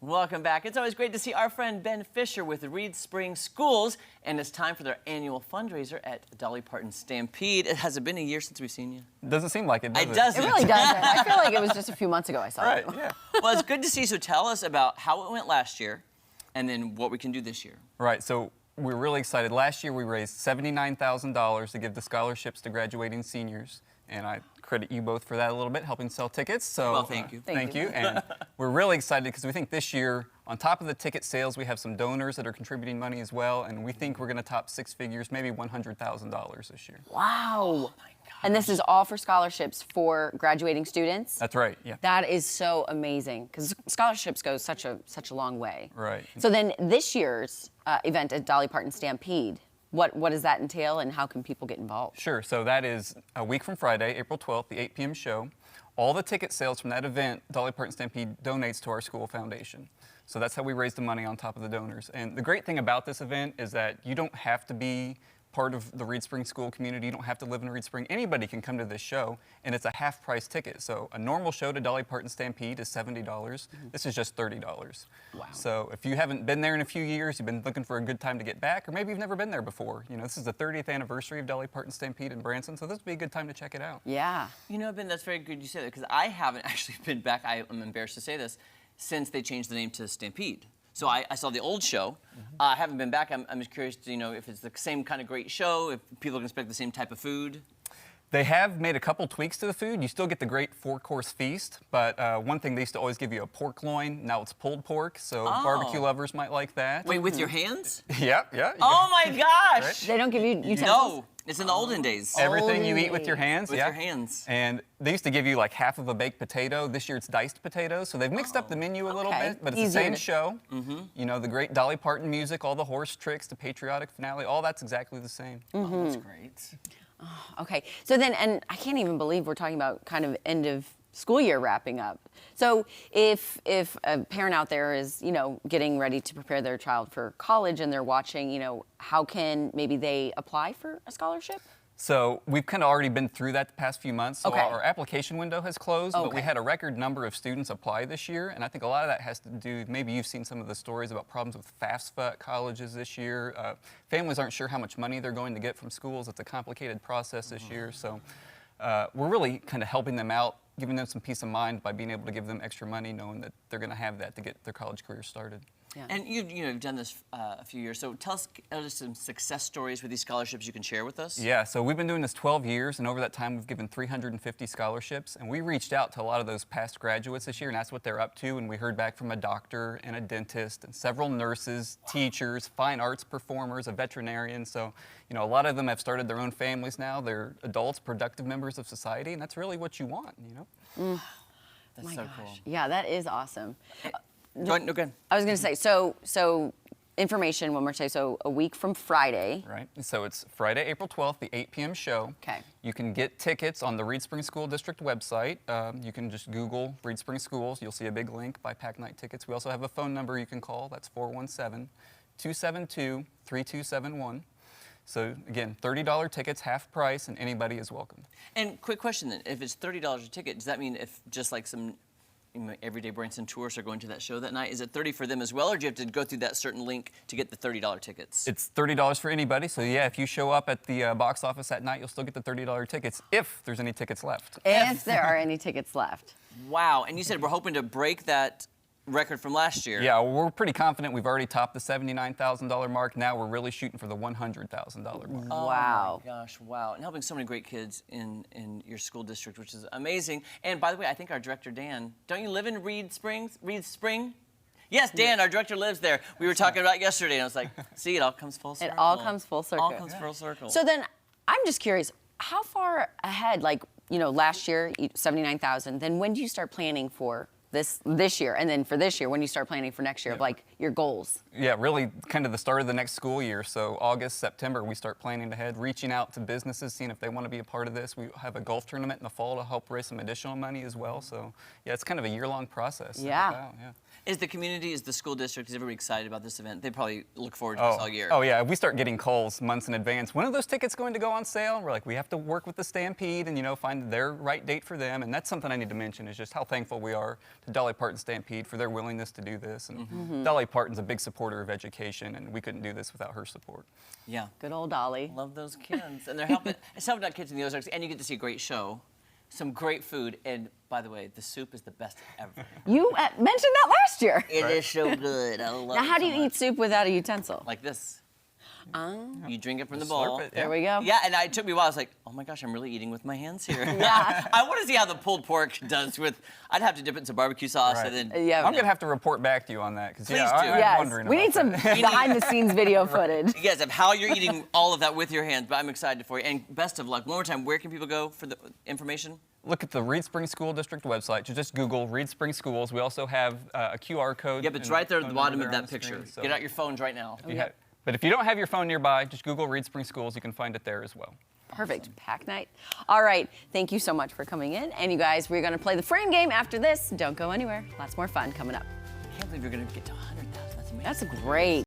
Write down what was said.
Welcome back. It's always great to see our friend Ben Fisher with the Reed Spring Schools, and it's time for their annual fundraiser at Dolly Parton Stampede. Has it been a year since we've seen you? Doesn't seem like it, does it? It doesn't. It really doesn't. I feel like it was just a few months ago I saw Right, it. yeah. Well, it's good to see. So tell us about how it went last year, and then what we can do this year. Right, so we're really excited. Last year we raised $79,000 to give the scholarships to graduating seniors, and I credit you both for that a little bit, helping sell tickets. So, well, thank you. Thank you. And we're really excited because we think this year, on top of the ticket sales, we have some donors that are contributing money as well, and we think we're going to top six figures, maybe $100,000 this year. Wow. Oh my gosh. And this is all for scholarships for graduating students? That's right, yeah. That is so amazing, because scholarships go such a long way. Right. So then this year's event at Dolly Parton Stampede, what does that entail, and how can people get involved? Sure, so that is a week from Friday, April 12th, the 8 p.m. show. All the ticket sales from that event, Dolly Parton Stampede donates to our school foundation. So that's how we raise the money on top of the donors. And the great thing about this event is that you don't have to be part of the Reed Spring school community. You don't have to live in Reed Spring. Anybody can come to this show, and it's a half-price ticket. So a normal show to Dolly Parton Stampede is $70. This is just $30. Wow. So if you haven't been there in a few years, you've been looking for a good time to get back, or maybe you've never been there before. You know, this is the 30th anniversary of Dolly Parton Stampede in Branson, so this would be a good time to check it out. Yeah. You know, Ben, that's very good you say that, because I haven't actually been back, I'm embarrassed to say this, since they changed the name to Stampede. So I saw the old show. I haven't been back. I'm just curious to if it's the same kind of great show, if people can expect the same type of food. They have made a couple tweaks to the food. You still get the great four-course feast, but one thing, they used to always give you a pork loin. Now it's pulled pork, so barbecue lovers might like that. Wait, with your hands? Yeah. Oh my gosh! Right? They don't give you utensils? No, it's in the olden days. Everything you eat with your hands. With yeah. your hands. And they used to give you like half of a baked potato. This year it's diced potatoes. So they've mixed up the menu a little bit, but it's the same show. You know, the great Dolly Parton music, all the horse tricks, the patriotic finale, all that's exactly the same. Oh, that's great. Oh, okay. So then, and I can't even believe we're talking about kind of end of school year wrapping up. So if a parent out there is, getting ready to prepare their child for college and they're watching, how can maybe they apply for a scholarship? So we've kind of already been through that the past few months. So Okay. our application window has closed, but we Okay. had a record number of students apply this year. And I think a lot of that has to do, maybe you've seen some of the stories about problems with FAFSA at colleges this year. Families aren't sure how much money they're going to get from schools. It's a complicated process this year. So we're really kind of helping them out, giving them some peace of mind by being able to give them extra money, knowing that they're going to have that to get their college career started. Yeah. And you've done this a few years, so tell us some success stories with these scholarships you can share with us. Yeah, so we've been doing this 12 years, and over that time we've given 350 scholarships, and we reached out to a lot of those past graduates this year and asked what they're up to, and we heard back from a doctor and a dentist and several nurses, teachers, fine arts performers, a veterinarian. So, a lot of them have started their own families now. They're adults, productive members of society, and that's really what you want, That's so cool. Yeah, that is awesome. Go ahead. No, go ahead. I was going to say, so information one more time. So a week from Friday. Right, so it's Friday, April 12th, the 8 p.m. show. Okay. You can get tickets on the Reed Spring School District website. You can just Google Reed Spring Schools. You'll see a big link, buy pack night tickets. We also have a phone number you can call. That's 417-272-3271. So again, $30 tickets, half price, and anybody is welcome. And quick question then, if it's $30 a ticket, does that mean if just like some everyday Branson tourists are going to that show that night, is it $30 for them as well, or do you have to go through that certain link to get the $30 tickets? It's $30 for anybody, so yeah, if you show up at the box office that night, you'll still get the $30 tickets, if there's any tickets left. If there are any tickets left. Wow, and you said we're hoping to break that record from last year. Yeah, we're pretty confident. We've already topped the $79,000 mark. Now we're really shooting for the $100,000 mark. Oh Wow. my gosh, wow. And helping so many great kids in your school district, which is amazing. And by the way, I think our director, Dan, don't you live in Reed Spring? Yes, Dan, our director lives there. We were talking about it yesterday, and I was like, see, it all comes full circle. It all comes full circle. All comes full circle. So then, I'm just curious, how far ahead, last year, 79,000, then when do you start planning for this year, and then for this year, when you start planning for next year, of your goals? Yeah, really kind of the start of the next school year. So August, September, we start planning ahead, reaching out to businesses, seeing if they want to be a part of this. We have a golf tournament in the fall to help raise some additional money as well. So yeah, it's kind of a year-long process. Yeah. Yeah. Is the community, is the school district, is everybody excited about this event? They probably look forward to this all year. Oh yeah, we start getting calls months in advance. When are those tickets going to go on sale? We're like, we have to work with the Stampede and find their right date for them. And that's something I need to mention is just how thankful we are to Dolly Parton Stampede for their willingness to do this. And Dolly Parton's a big supporter of education, and we couldn't do this without her support. Yeah. Good old Dolly. Love those kids, and they're helping. It's helping out kids in the Ozarks, and you get to see a great show, some great food, and by the way, the soup is the best ever. You mentioned that last year. It is so good. I love it. Now, how do so you much. eat soup without a utensil? Like this? Oh. You drink it from the Just bowl. slurp it, There we go. Yeah, and it took me a while. I was like, oh my gosh, I'm really eating with my hands here. Yeah. I want to see how the pulled pork does with. I'd have to dip it in some barbecue sauce Right. and then. Yeah. I'm gonna have to report back to you on that because Please do. I'm Yes, wondering. we need about some that. behind-the-scenes video footage. Yes, of how you're eating all of that with your hands, but I'm excited for you. And best of luck. One more time, where can people go for the information? Look at the Reed Spring School District website. You just Google Reed Spring Schools. We also have a QR code. Yep, it's and right there at the phone bottom number of there that on the picture. screen, so Get out your phones right now. if you have- but if you don't have your phone nearby, just Google Reed Spring Schools. You can find it there as well. Perfect. Pack night. All right. Thank you so much for coming in. And you guys, we're going to play the frame game after this. Don't go anywhere. Lots more fun coming up. I can't believe you're going to get to 100,000. That's amazing. That's great.